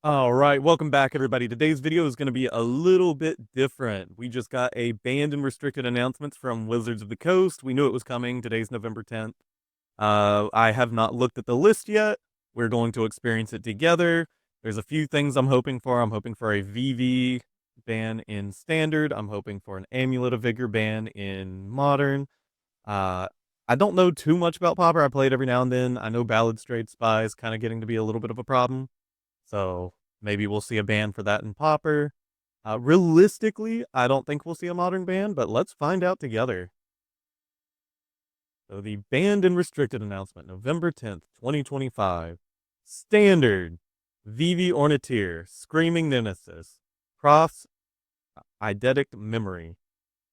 All right, welcome back, everybody. Today's video is going to be a little bit different. We just got a banned and restricted announcements from Wizards of the Coast. We knew it was coming. Today's November 10th. I have not looked at the list yet. We're going to experience it together. There's a few things I'm hoping for. I'm hoping for a VV ban in Standard. I'm hoping for an Amulet of Vigor ban in Modern. Uh, I don't know too much about Pauper. I play it every now and then. I know Balustrade Spy is kind of getting to be a little bit of a problem. So maybe we'll see a ban for that in Pauper. Realistically, I don't think we'll see a modern ban, but let's find out together. So the banned and restricted announcement, November 10th, 2025. Standard, Vivi Orniteer, Screaming Nemesis, Crofts, Eidetic Memory.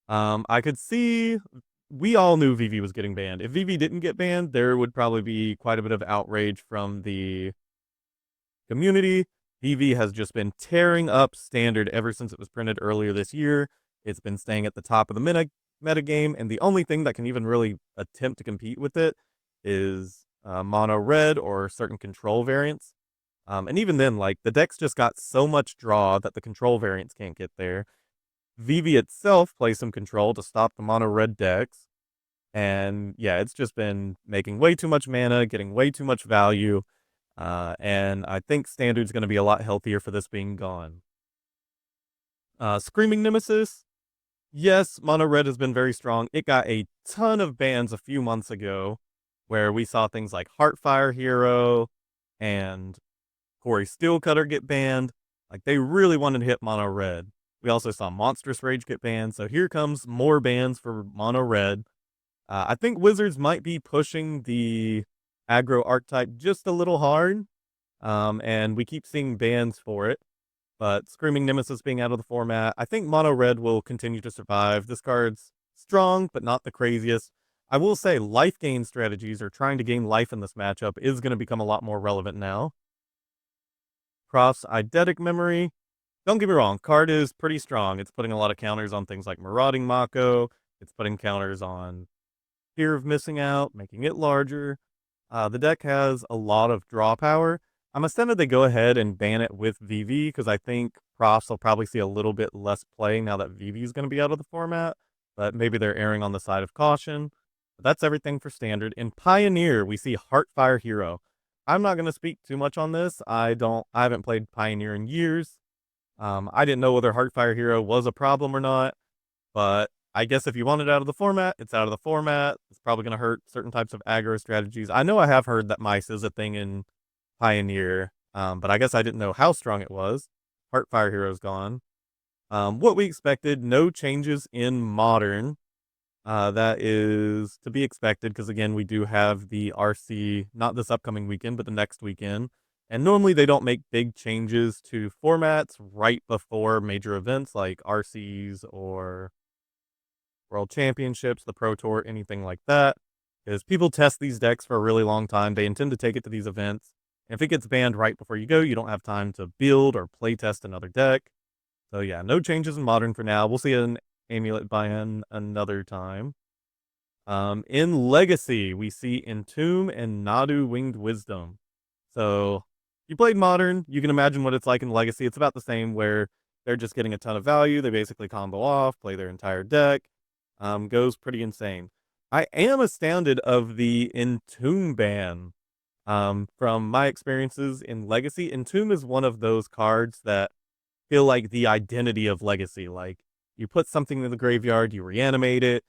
I could see we all knew Vivi was getting banned. If Vivi didn't get banned, there would probably be quite a bit of outrage from the community. Vivi has just been tearing up Standard ever since it was printed earlier this year. It's been staying at the top of the meta game, and the only thing that can even really attempt to compete with it is mono red or certain control variants. And even then, like, the decks just got so much draw that the control variants can't get there. Vivi itself plays some control to stop the mono red decks. And yeah, it's just been making way too much mana, getting way too much value. And I think Standard's going to be a lot healthier for this being gone. Screaming Nemesis. Yes, Mono Red has been very strong. It got a ton of bans a few months ago where we saw things like Heartfire Hero and Corey Steelcutter get banned. Like, they really wanted to hit Mono Red. We also saw Monstrous Rage get banned. So here comes more bans for Mono Red. I think Wizards might be pushing the aggro archetype just a little hard. And we keep seeing bans for it. But Screaming Nemesis being out of the format, I think Mono Red will continue to survive. This card's strong, but not the craziest. I will say life gain strategies or trying to gain life in this matchup is going to become a lot more relevant now. Croft's Eidetic Memory. Don't get me wrong, card is pretty strong. It's putting a lot of counters on things like Marauding Mako. It's putting counters on Fear of Missing Out, making it larger. The deck has a lot of draw power. I'm astounded they go ahead and ban it with VV because I think Profs will probably see a little bit less play now that VV is going to be out of the format, but maybe they're erring on the side of caution. But that's everything for Standard. In Pioneer, we see Heartfire Hero. I'm not going to speak too much on this. I haven't played Pioneer in years. I didn't know whether Heartfire Hero was a problem or not, but I guess if you want it out of the format, it's out of the format. It's probably going to hurt certain types of aggro strategies. I know I have heard that Mice is a thing in Pioneer, but I guess I didn't know how strong it was. Heartfire Hero's gone. What we expected, no changes in Modern. That is to be expected because, again, we do have the RC, not this upcoming weekend, but the next weekend. And normally they don't make big changes to formats right before major events like RCs or World Championships, the Pro Tour, anything like that. Because people test these decks for a really long time. They intend to take it to these events. And if it gets banned right before you go, you don't have time to build or play test another deck. So yeah, no changes in Modern for now. We'll see an Amulet ban another time. In Legacy, we see Entomb and Nadu Winged Wisdom. So you played Modern, you can imagine what it's like in Legacy. It's about the same where they're just getting a ton of value. They basically combo off, play their entire deck. Goes pretty insane. I am astounded of the Entomb ban. From my experiences in Legacy, Entomb is one of those cards that feel like the identity of Legacy. Like, you put something in the graveyard, you reanimate it.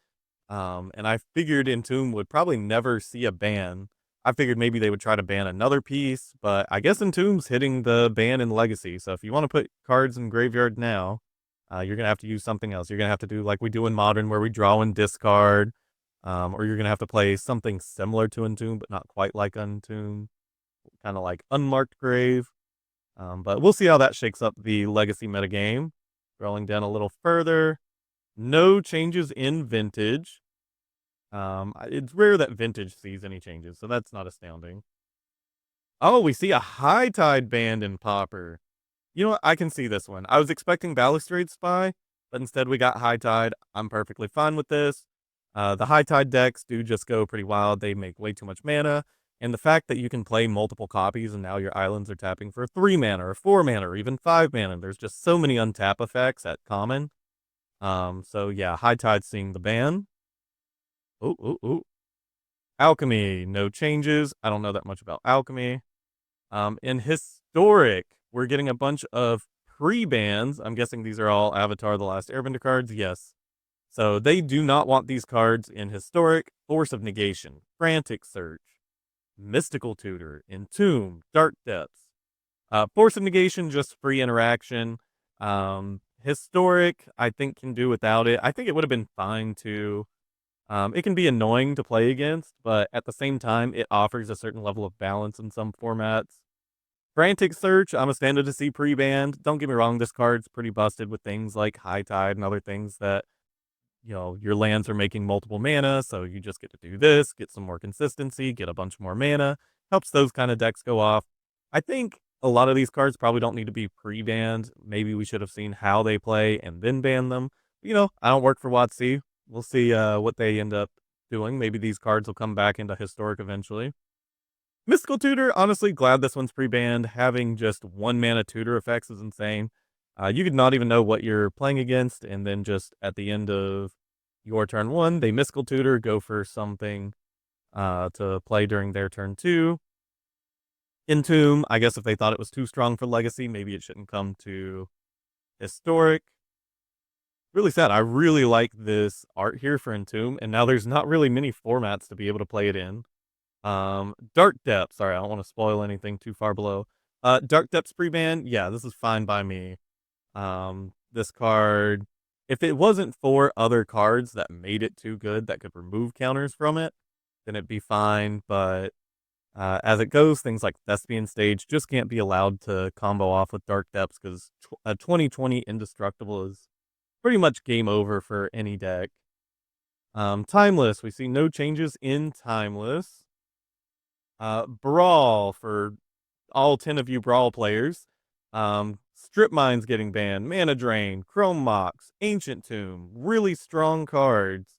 And I figured Entomb would probably never see a ban. I figured maybe they would try to ban another piece, but I guess Entomb's hitting the ban in Legacy. So if you want to put cards in graveyard now, you're gonna have to use something else. You're gonna have to do like we do in Modern, where we draw and discard, or you're gonna have to play something similar to Entomb, but not quite like Entomb, kind of like Unmarked Grave. But we'll see how that shakes up the Legacy metagame. Scrolling down a little further, no changes in Vintage. It's rare that Vintage sees any changes, so that's not astounding. Oh, we see a High Tide band in Pauper. You know what? I can see this one. I was expecting Balustrade Spy, but instead we got High Tide. I'm perfectly fine with this. The High Tide decks do just go pretty wild. They make way too much mana. And the fact that you can play multiple copies and now your islands are tapping for 3 mana or 4 mana or even 5 mana. There's just so many untap effects at common. So yeah, High Tide seeing the ban. Ooh, ooh, ooh. Alchemy, no changes. I don't know that much about alchemy. In historic, we're getting a bunch of pre-bans. I'm guessing these are all Avatar: The Last Airbender cards. Yes. So they do not want these cards in historic. Force of Negation, Frantic Search, Mystical Tutor, Entomb, Dark Depths. Force of Negation, just free interaction. Historic, I think, can do without it. I think it would have been fine too. It can be annoying to play against, but at the same time, it offers a certain level of balance in some formats. Frantic Search, I'm a standard to see pre-banned. Don't get me wrong, this card's pretty busted with things like High Tide and other things that, your lands are making multiple mana, so you just get to do this, get some more consistency, get a bunch more mana. Helps those kind of decks go off. I think a lot of these cards probably don't need to be pre-banned. Maybe we should have seen how they play and then ban them. I don't work for WotC. We'll see what they end up doing. Maybe these cards will come back into historic eventually. Mystical Tutor, honestly, glad this one's pre-banned. Having just 1 mana tutor effects is insane. You could not even know what you're playing against, and then just at the end of your turn 1, they Mystical Tutor, go for something to play during their turn 2. Entomb, I guess if they thought it was too strong for Legacy, maybe it shouldn't come to Historic. Really sad. I really like this art here for Entomb, and now there's not really many formats to be able to play it in. Dark Depths. Sorry, I don't want to spoil anything too far below. Dark Depths pre-ban. Yeah, this is fine by me. This card, if it wasn't for other cards that made it too good that could remove counters from it, then it'd be fine. But as it goes, things like Thespian Stage just can't be allowed to combo off with Dark Depths because a 2020 Indestructible is pretty much game over for any deck. Timeless, we see no changes in Timeless. Brawl for all 10 of you Brawl players. Strip Mine's getting banned, Mana Drain, Chrome Mox, Ancient Tomb, really strong cards.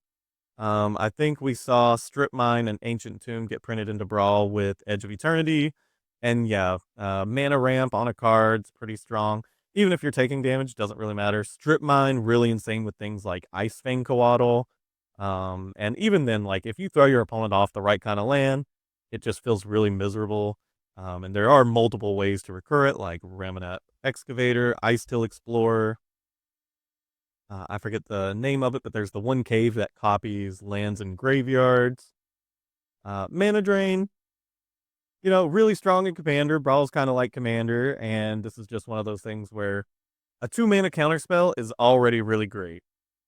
I think we saw Strip Mine and Ancient Tomb get printed into Brawl with Edge of Eternity. And yeah, Mana Ramp on a card's pretty strong. Even if you're taking damage, doesn't really matter. Strip Mine, really insane with things like Ice Fang Coatl. And even then, like, if you throw your opponent off the right kind of land, it just feels really miserable. And there are multiple ways to recur it, like Ramonette Excavator, Ice Till Explorer. I forget the name of it, but there's the one cave that copies lands in graveyards. Mana Drain, really strong in Commander. Brawl's kind of like Commander, and this is just one of those things where a 2-mana counterspell is already really great.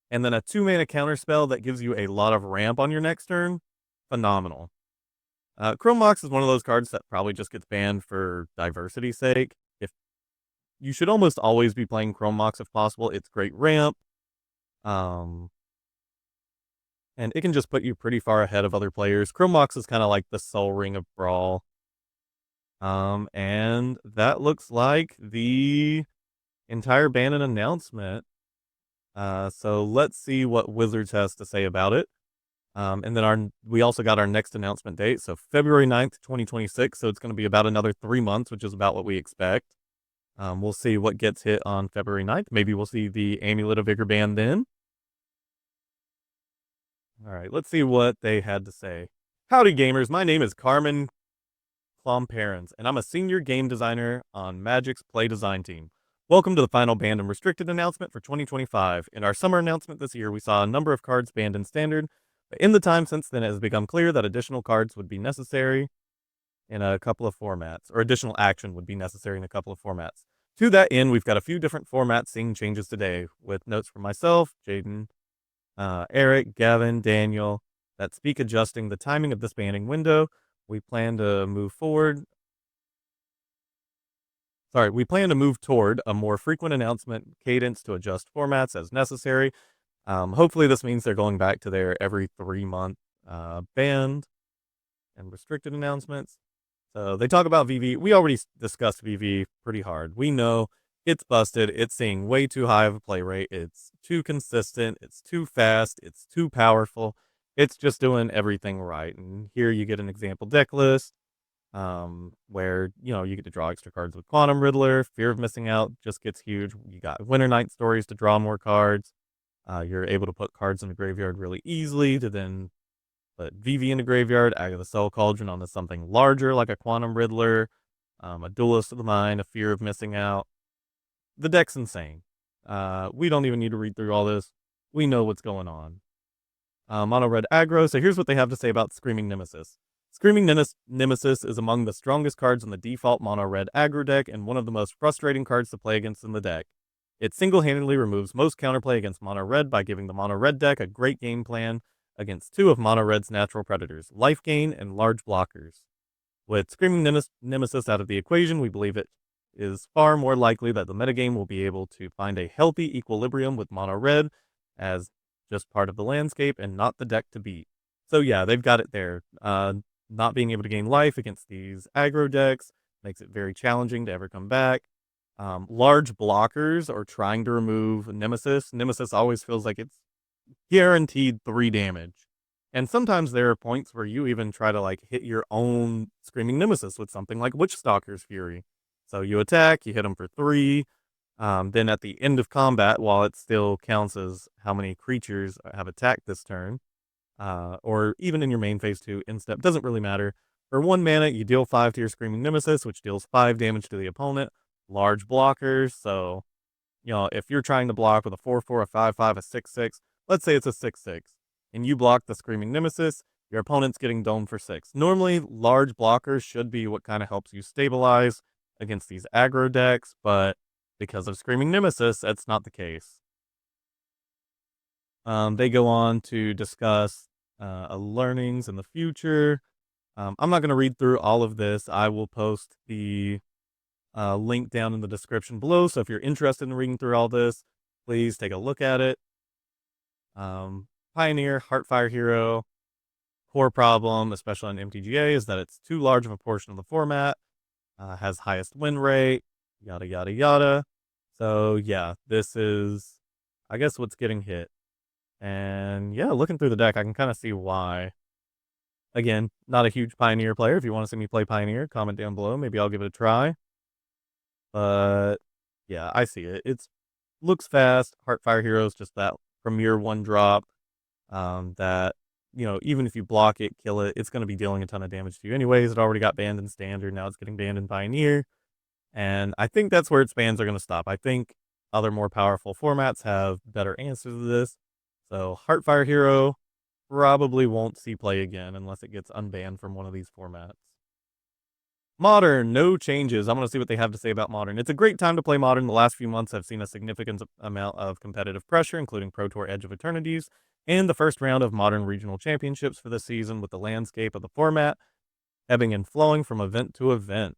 And then a 2-mana counterspell that gives you a lot of ramp on your next turn, phenomenal. Chrome Mox is one of those cards that probably just gets banned for diversity's sake. If you should almost always be playing Chrome Mox if possible. It's great ramp. And it can just put you pretty far ahead of other players. Chrome Mox is kind of like the Soul Ring of Brawl. And that looks like the entire ban and announcement. So let's see what Wizards has to say about it. And then we also got our next announcement date, so February 9th, 2026. So it's going to be about another 3 months, which is about what we expect. We'll see what gets hit on February 9th. Maybe we'll see the Amulet of Vigor ban then. All right, let's see what they had to say. Howdy, gamers. My name is Carmen Klomparens, and I'm a senior game designer on Magic's Play Design team. Welcome to the final banned and restricted announcement for 2025. In our summer announcement this year, we saw a number of cards banned in Standard, but in the time since then, it has become clear that additional cards would be necessary in a couple of formats, or additional action would be necessary in a couple of formats. To that end, we've got a few different formats seeing changes today, with notes from myself, Jaden, Eric, Gavin, Daniel, that speak adjusting the timing of this banning window. We plan to move toward a more frequent announcement cadence to adjust formats as necessary. Hopefully this means they're going back to their every 3-month banned and restricted announcements. So they talk about VV. We already discussed VV pretty hard. We know it's busted. It's seeing way too high of a play rate. It's too consistent. It's too fast. It's too powerful. It's just doing everything right. And here you get an example deck list. where, you get to draw extra cards with Quantum Riddler. Fear of missing out just gets huge. You got Winter Night Stories to draw more cards. You're able to put cards in the graveyard really easily to then put VV in the graveyard, Agatha Cell Cauldron onto something larger like a Quantum Riddler, a Duelist of the Mind, a Fear of Missing Out. The deck's insane. We don't even need to read through all this. We know what's going on. Mono red aggro. So here's what they have to say about Screaming Nemesis. Screaming Nemesis is among the strongest cards in the default mono red aggro deck and one of the most frustrating cards to play against in the deck. It single-handedly removes most counterplay against mono red by giving the mono red deck a great game plan against two of mono red's natural predators, life gain and large blockers. With Screaming Nemesis out of the equation, we believe it is far more likely that the metagame will be able to find a healthy equilibrium with mono red as just part of the landscape and not the deck to beat. So yeah, they've got it there. Not being able to gain life against these aggro decks makes it very challenging to ever come back. Large blockers or trying to remove Nemesis. Nemesis always feels like it's guaranteed 3 damage. And sometimes there are points where you even try to like hit your own Screaming Nemesis with something like Witchstalker's Fury. So you attack, you hit them for 3. Then at the end of combat, while it still counts as how many creatures have attacked this turn, or even in your main phase 2 instep, doesn't really matter. For 1 mana, you deal 5 to your Screaming Nemesis, which deals 5 damage to the opponent. Large blockers, so, if you're trying to block with a 4/4, a 5/5, a 6/6, let's say it's a 6/6, and you block the Screaming Nemesis, your opponent's getting domed for 6. Normally, large blockers should be what kind of helps you stabilize against these aggro decks, but because of Screaming Nemesis, that's not the case. They go on to discuss learnings in the future. I'm not going to read through all of this. I will post the link down in the description below. So if you're interested in reading through all this, please take a look at it. Pioneer, Heartfire Hero, core problem, especially on MTGA, is that it's too large of a portion of the format, has highest win rate, yada, yada, yada. So yeah, this is, I guess, what's getting hit. And yeah, looking through the deck, I can kind of see why. Again, not a huge Pioneer player. If you want to see me play Pioneer, comment down below. Maybe I'll give it a try. But yeah, I see it. It's looks fast. Heartfire Hero is just that premier 1-drop. That, even if you block it, kill it, it's going to be dealing a ton of damage to you anyways. It already got banned in Standard. Now it's getting banned in Pioneer. And I think that's where its bans are going to stop. I think other more powerful formats have better answers to this. So Heartfire Hero probably won't see play again unless it gets unbanned from one of these formats. Modern, no changes. I'm going to see what they have to say about Modern. It's a great time to play Modern. The last few months have seen a significant amount of competitive pressure, including Pro Tour Edge of Eternities and the first round of Modern Regional Championships for the season, with the landscape of the format ebbing and flowing from event to event.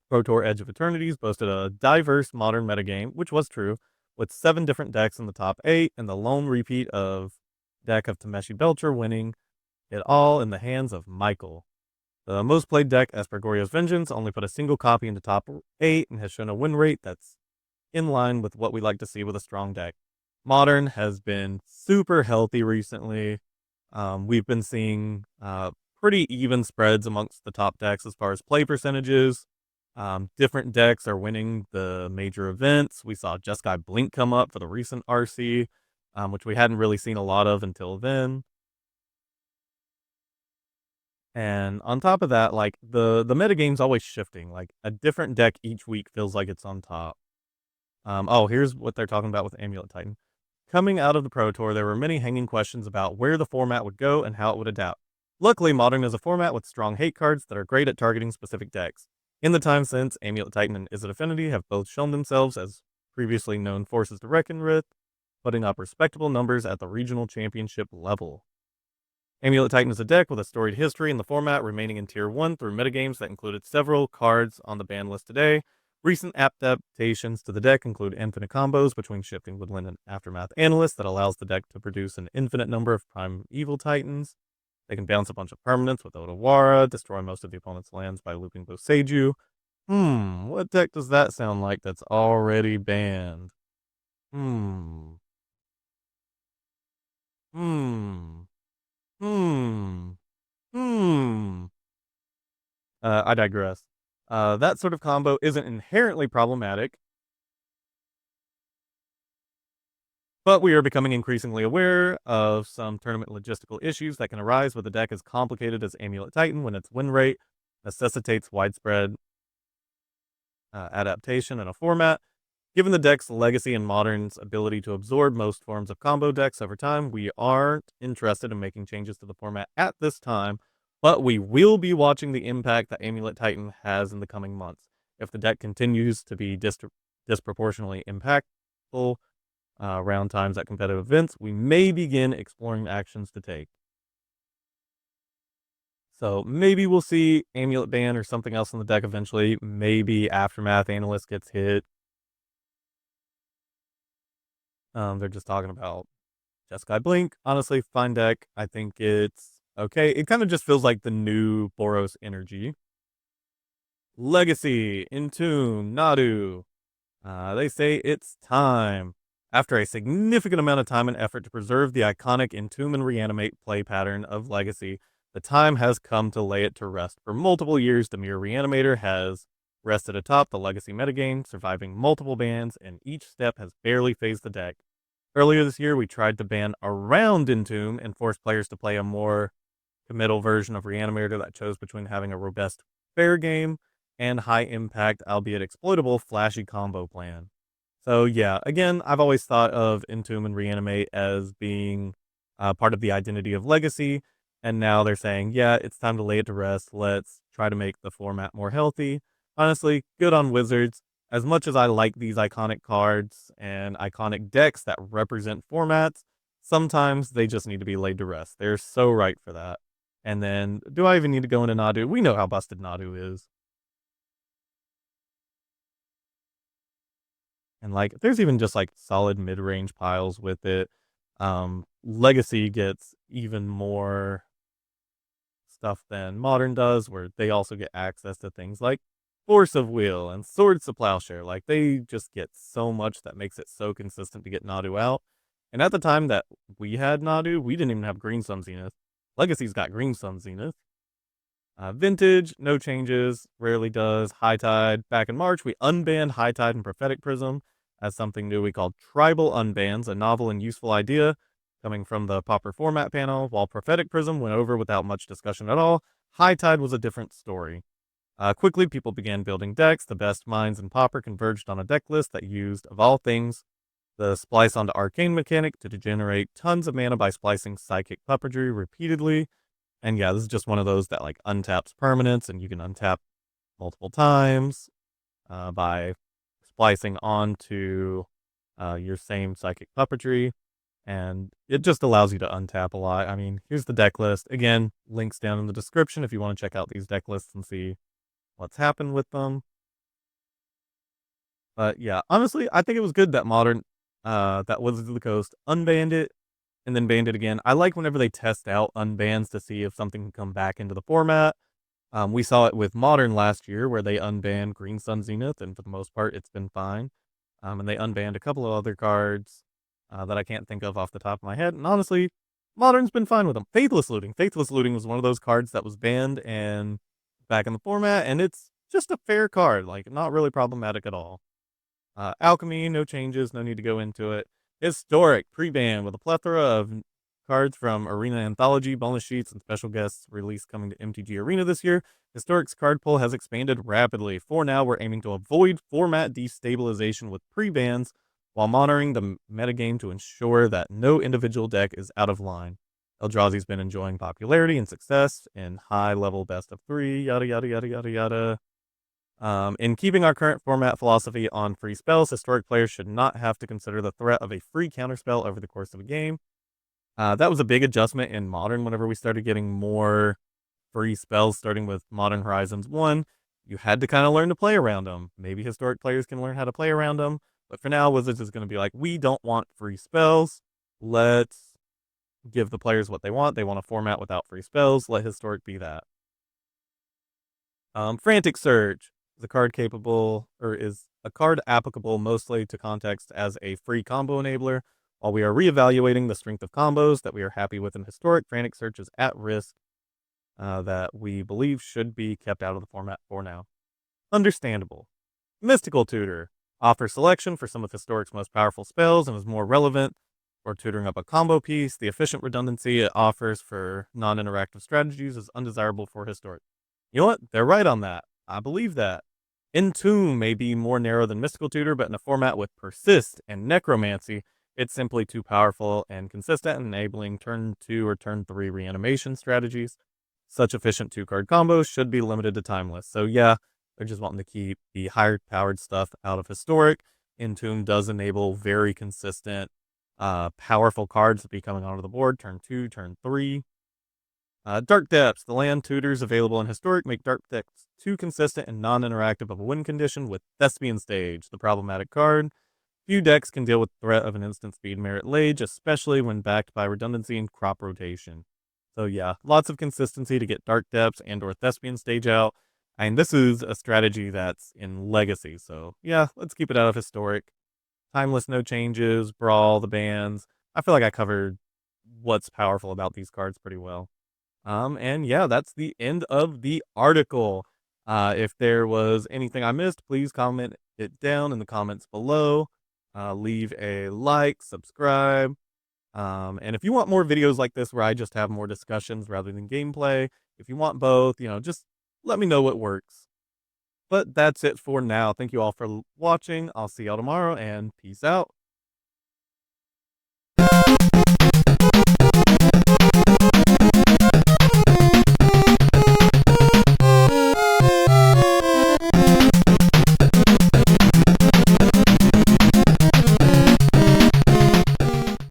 Pro Tour Edge of Eternities boasted a diverse Modern metagame, which was true, with 7 different decks in the top 8 and the lone repeat of deck of Tameshi Belcher winning it all in the hands of Michael. The most played deck, Aspergoria's Vengeance, only put a single copy into top 8 and has shown a win rate that's in line with what we like to see with a strong deck. Modern has been super healthy recently. We've been seeing pretty even spreads amongst the top decks as far as play percentages. Different decks are winning the major events. We saw Jeskai Blink come up for the recent RC, which we hadn't really seen a lot of until then. And on top of that, like the metagame's always shifting. Like a different deck each week feels like it's on top. Here's what they're talking about with Amulet Titan. Coming out of the Pro Tour, there were many hanging questions about where the format would go and how it would adapt. Luckily, Modern is a format with strong hate cards that are great at targeting specific decks. In the time since, Amulet Titan and Izzet Affinity have both shown themselves as previously known forces to reckon with, putting up respectable numbers at the regional championship level. Amulet Titan is a deck with a storied history in the format, remaining in Tier 1 through metagames that included several cards on the ban list today. Recent adaptations to the deck include infinite combos between Shifting Woodland and Aftermath Analysts that allows the deck to produce an infinite number of Primeval Titans. They can bounce a bunch of permanents with Otawara, destroy most of the opponent's lands by looping Boseiju. What deck does that sound like that's already banned? Hmm. Hmm. Hmm. Hmm. I digress. That sort of combo isn't inherently problematic, but we are becoming increasingly aware of some tournament logistical issues that can arise with a deck as complicated as Amulet Titan when its win rate necessitates widespread adaptation in a format. Given the deck's legacy and Modern's ability to absorb most forms of combo decks over time, we aren't interested in making changes to the format at this time, but we will be watching the impact that Amulet Titan has in the coming months. If the deck continues to be disproportionately impactful around times at competitive events, we may begin exploring actions to take. So maybe we'll see Amulet ban or something else in the deck eventually. Maybe Aftermath Analyst gets hit. They're just talking about Jeskai Blink. Honestly, fine deck. I think it's okay. It kind of just feels like the new Boros energy. Legacy, Entomb, Nadu. They say it's time. After a significant amount of time and effort to preserve the iconic Entomb and Reanimate play pattern of Legacy, the time has come to lay it to rest. For multiple years, the Mere Reanimator has rested atop the Legacy metagame, surviving multiple bans, and each step has barely phased the deck. Earlier this year, we tried to ban around Entomb and force players to play a more committal version of Reanimator that chose between having a robust fair game and high impact, albeit exploitable, flashy combo plan. So yeah, again, I've always thought of Entomb and Reanimate as being part of the identity of Legacy, and now they're saying, yeah, it's time to lay it to rest. Let's try to make the format more healthy. Honestly, good on Wizards. As much as I like these iconic cards and iconic decks that represent formats, sometimes they just need to be laid to rest. They're so right for that. And then, do I even need to go into Nadu? We know how busted Nadu is. And like, there's even just like solid mid range piles with it. Legacy gets even more stuff than Modern does, where they also get access to things like Force of Will and Swords to Plowshare. Like, they just get so much that makes it so consistent to get Nadu out. And at the time that we had Nadu, we didn't even have Green Sun Zenith. Legacy's got Green Sun Zenith. Vintage, no changes, rarely does. High Tide, back in March, we unbanned High Tide and Prophetic Prism as something new we called Tribal Unbans, a novel and useful idea coming from the Pauper format panel. While Prophetic Prism went over without much discussion at all, High Tide was a different story. Quickly, people began building decks. The best minds in Pauper converged on a deck list that used, of all things, the splice onto arcane mechanic to generate tons of mana by splicing psychic puppetry repeatedly. And yeah, this is just one of those that like untaps permanents, and you can untap multiple times by splicing onto your same psychic puppetry. And it just allows you to untap a lot. I mean, here's the deck list. Again, links down in the description if you want to check out these deck lists and see what's happened with them. But yeah, honestly, I think it was good that Modern, that Wizards of the Coast unbanned it and then banned it again. I like whenever they test out unbans to see if something can come back into the format. We saw it with Modern last year where they unbanned Green Sun Zenith, and for the most part, it's been fine. And they unbanned a couple of other cards that I can't think of off the top of my head. And honestly, Modern's been fine with them. Faithless Looting. Faithless Looting was one of those cards that was banned and back in the format, and it's just a fair card. Like, not really problematic at all. Alchemy, no changes, no need to go into it. Historic, pre-ban, with a plethora of cards from Arena Anthology, bonus sheets, and special guests released coming to MTG Arena this year. Historic's card pool has expanded rapidly. For now, we're aiming to avoid format destabilization with pre-bans while monitoring the metagame to ensure that no individual deck is out of line. Eldrazi's been enjoying popularity and success in high-level best of 3, yada yada yada yada yada. In keeping our current format philosophy on free spells, historic players should not have to consider the threat of a free counterspell over the course of a game. That was a big adjustment in Modern whenever we started getting more free spells, starting with Modern Horizons 1. You had to kind of learn to play around them. Maybe historic players can learn how to play around them. But for now, Wizards is going to be like, we don't want free spells. Let's give the players what they want. They want a format without free spells. Let historic be that. Frantic Surge is a card capable, or is a card applicable mostly to context as a free combo enabler. While we are reevaluating the strength of combos that we are happy with in Historic, Frantic Surge is at risk that we believe should be kept out of the format for now. Understandable. Mystical Tutor offers selection for some of Historic's most powerful spells and is more relevant for tutoring up a combo piece. The efficient redundancy it offers for non-interactive strategies is undesirable for Historic. You know what? They're right on that. I believe that. Entomb may be more narrow than Mystical Tutor, but in a format with Persist and Necromancy, it's simply too powerful and consistent, enabling turn 2 or turn 3 reanimation strategies. Such efficient 2-card combos should be limited to Timeless. So yeah, they're just wanting to keep the higher powered stuff out of Historic. Entomb does enable very consistent, powerful cards to be coming onto the board, turn 2, turn 3. Dark Depths. The land tutors available in Historic make Dark Depths too consistent and non-interactive of a win condition with Thespian Stage, the problematic card. Few decks can deal with the threat of an instant speed merit Lage, especially when backed by redundancy and crop rotation. So yeah, lots of consistency to get Dark Depths and or Thespian Stage out. And this is a strategy that's in Legacy, so yeah, let's keep it out of Historic. Timeless, no changes, Brawl, the bans. I feel like I covered what's powerful about these cards pretty well. And yeah, that's the end of the article. If there was anything I missed, please comment it down in the comments below. Leave a like, subscribe. And if you want more videos like this where I just have more discussions rather than gameplay, if you want both, just let me know what works. But that's it for now. Thank you all for watching. I'll see y'all tomorrow and peace out.